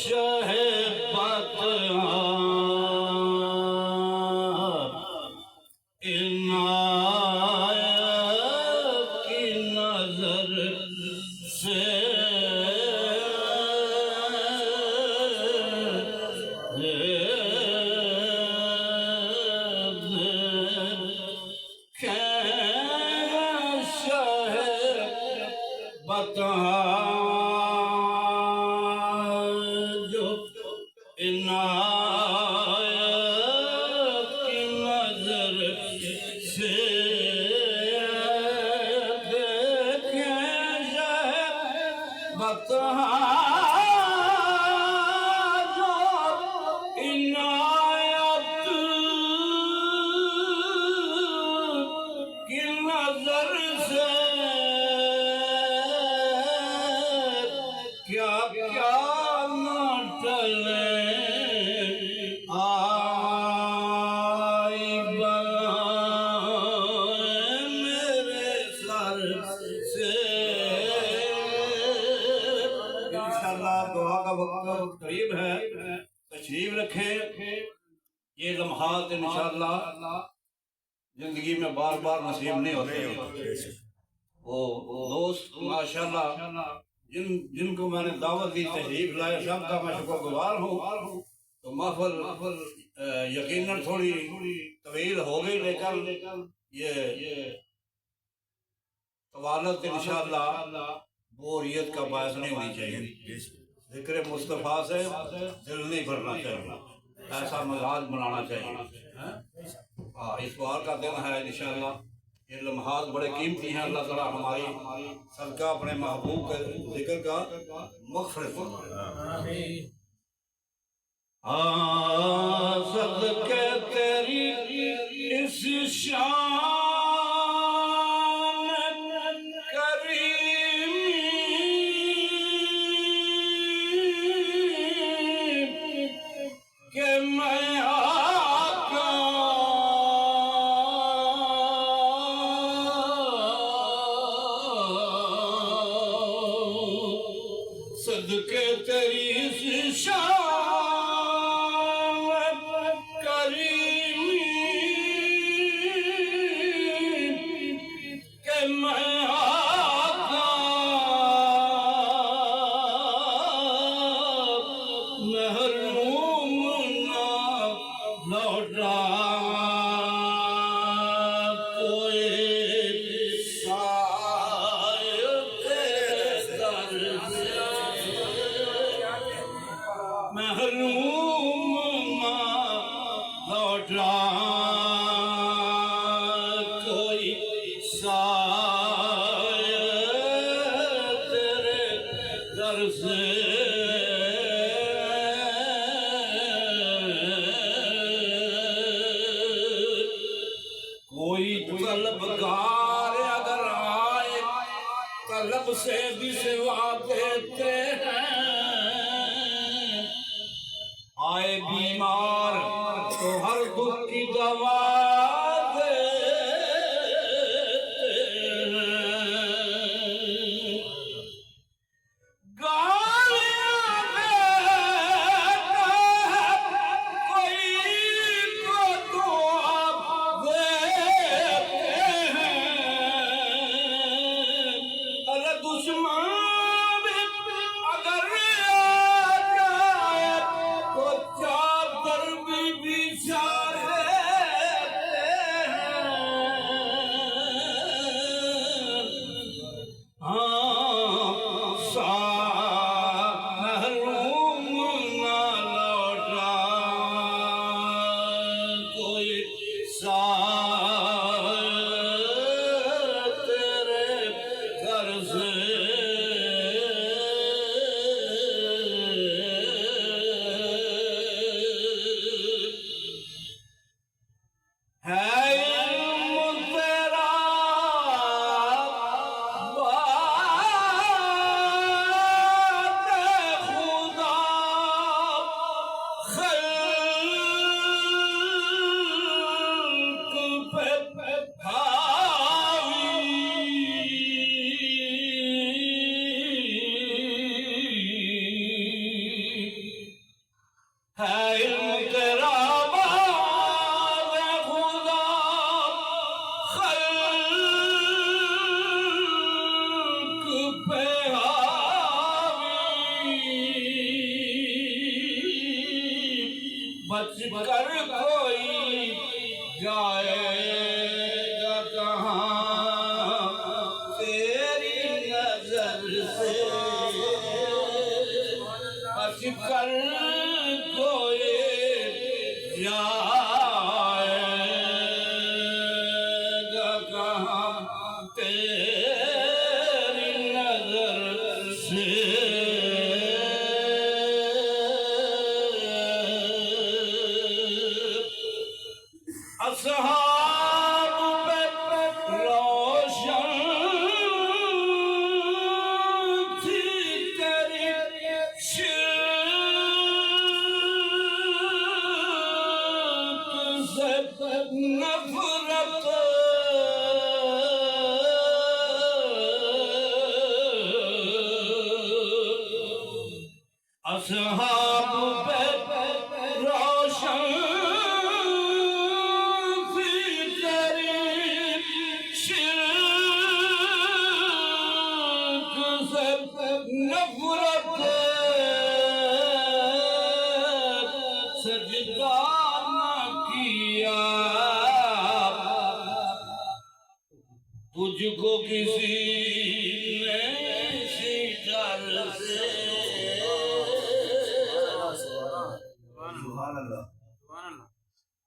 शह इनायत की नजर से बता जो इनायत की नजर से देखे बता जो इनायत की नजर से क्या क्या न टले आई बनाए मेरे सर से। इंशाअल्लाह दुआ का वक्त करीब है, तशरीफ रखे। ये लम्हात इंशाअल्लाह जिंदगी में बार बार नसीब नहीं होते। वो दोस्त माशाअल्लाह जिनको मैंने दावत दी, तशरीफ लाए, सबका मैं शुक्रगुजार हूँ। तो महफिल यकीनन थोड़ी तवील हो गई, लेकिन ये तवालत इंशाअल्लाह बोरियत का बायस नहीं होनी चाहिए। जिक्र मुस्तफ़ा से दिल नहीं भरना चाहिए, ऐसा मिजाज बनाना चाहिए। हाँ, इस बार का दिन है इंशाअल्लाह। ये लम्हात बड़े कीमती हैं। अल्लाह ताला हमारी सबका अपने महबूब के जिक्र का मग़फ़िरत फरमाए। सदके तेरी इस शान करीम के मैं सदके तेरी शान करीम के मैं आका महरूम ना लौटा कोई महरूम ना लौटा कोई साया तेरे दर से। कोई तलबगार अगर आए तलब से भी सिवा देते हैं, आए बीमार तो हर दुख की दवा बच कर कोई जाएगा कहाँ तेरी नजर से, बच कर कोई जाएगा कहाँ तेरी नजर से। असहाब पे रोशन थी तेरी शिर्क से नफरत, असहाब पे रोशन नफरत, सजदा न किया तुझको किसी ने शिकार से।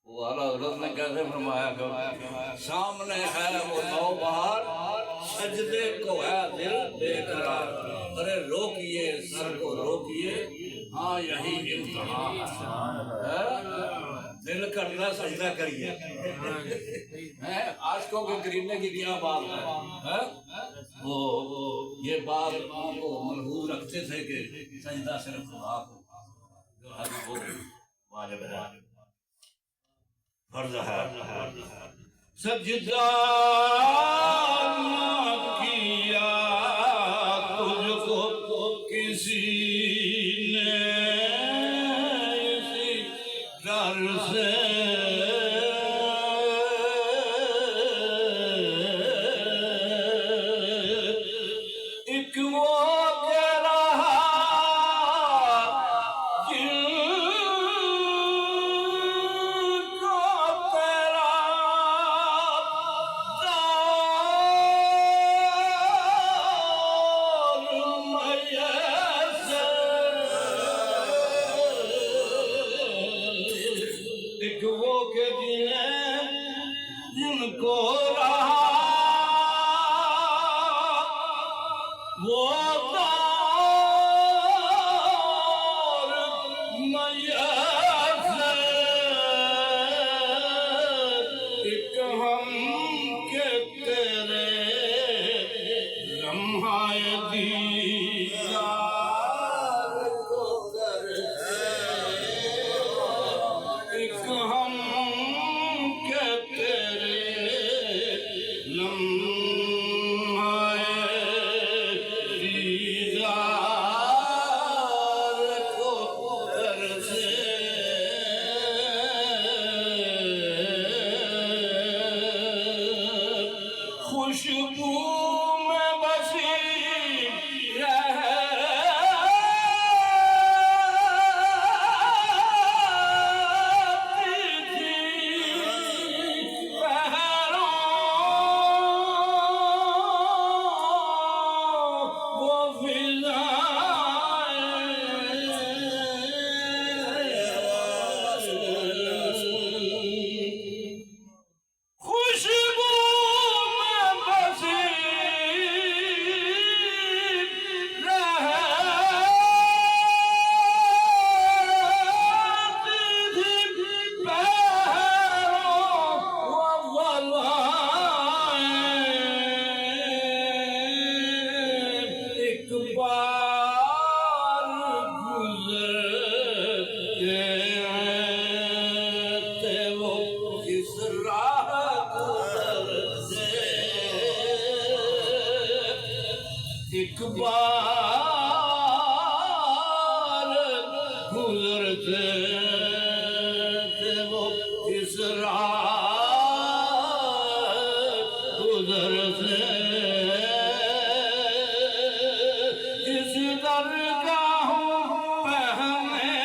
वो आला हज़रत ने कैसे फरमाया कि सामने है वो नौबहार, सजदे को है दिल बेकरार। अरे रोकिए सर को रोकिए, हाँ यही इम्तिहान है, दिल करना सजदा करिए। आशिकों के करीने की क्या बात है? वो ये बात वो मलहूज रखते थे कि सजदा सिर्फ खुदा को वाजिब है, फर्ज है। सजदा किया तुझको किसी ने इसी डर से, एक वो कह रहा वो के जिनको रहा वो दौर मैयत है, एक हम के तेरे लम्हाए दीदार को कर है, एक हम के तेरे लम्हाए दीदार को कर से। खुशबू में बसी एक बार गुजरते थे वो इस रात गुजरते इस दरगाहों पे हमें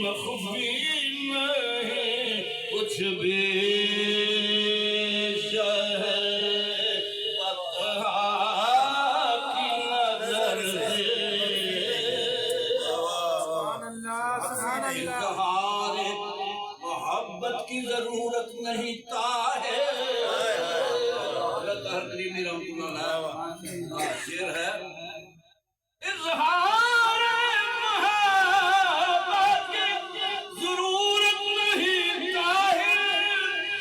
मखफी नहीं कुछ भी मोहब्बत की जरूरत नहीं ताहे शेर है इजहार मोहब्बत की जरूरत नहीं ताहे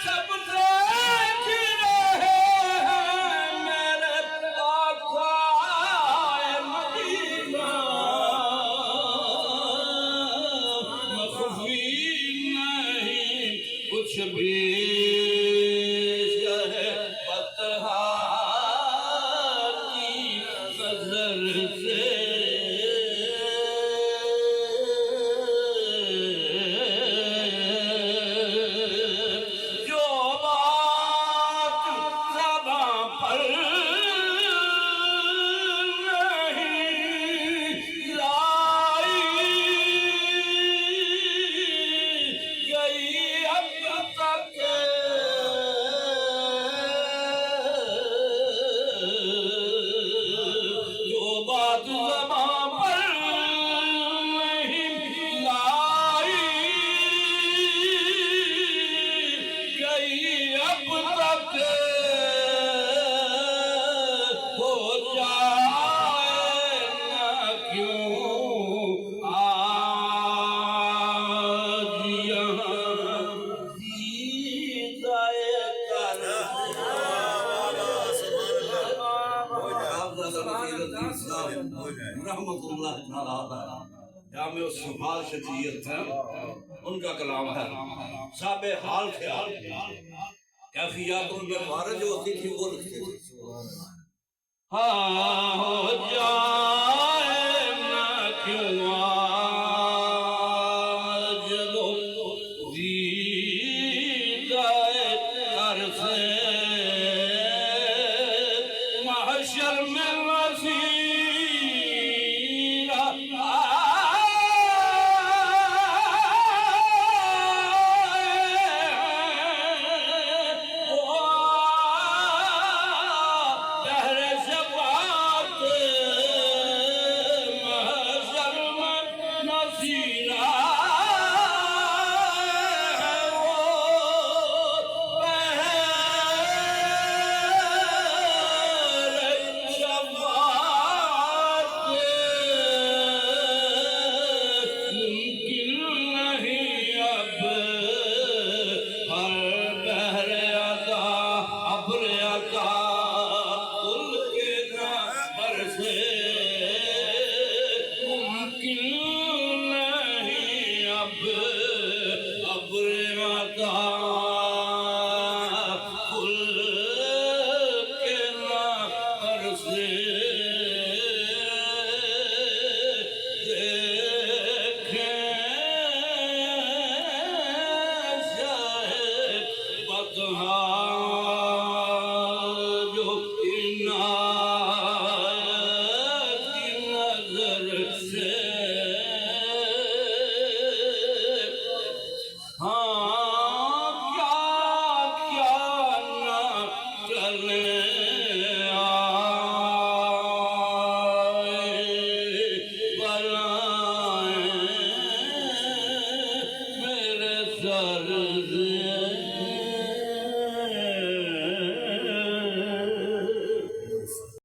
सब देख रहे हैं मेरे आका मदीना मखफी नहीं कुछ भी में सुभाष शजीयत है उनका कलाम है साबे हाल ख्याल कैफियत उनके बारे जो होती थी वो लिखते थे हाँ हो जाए ना क्यों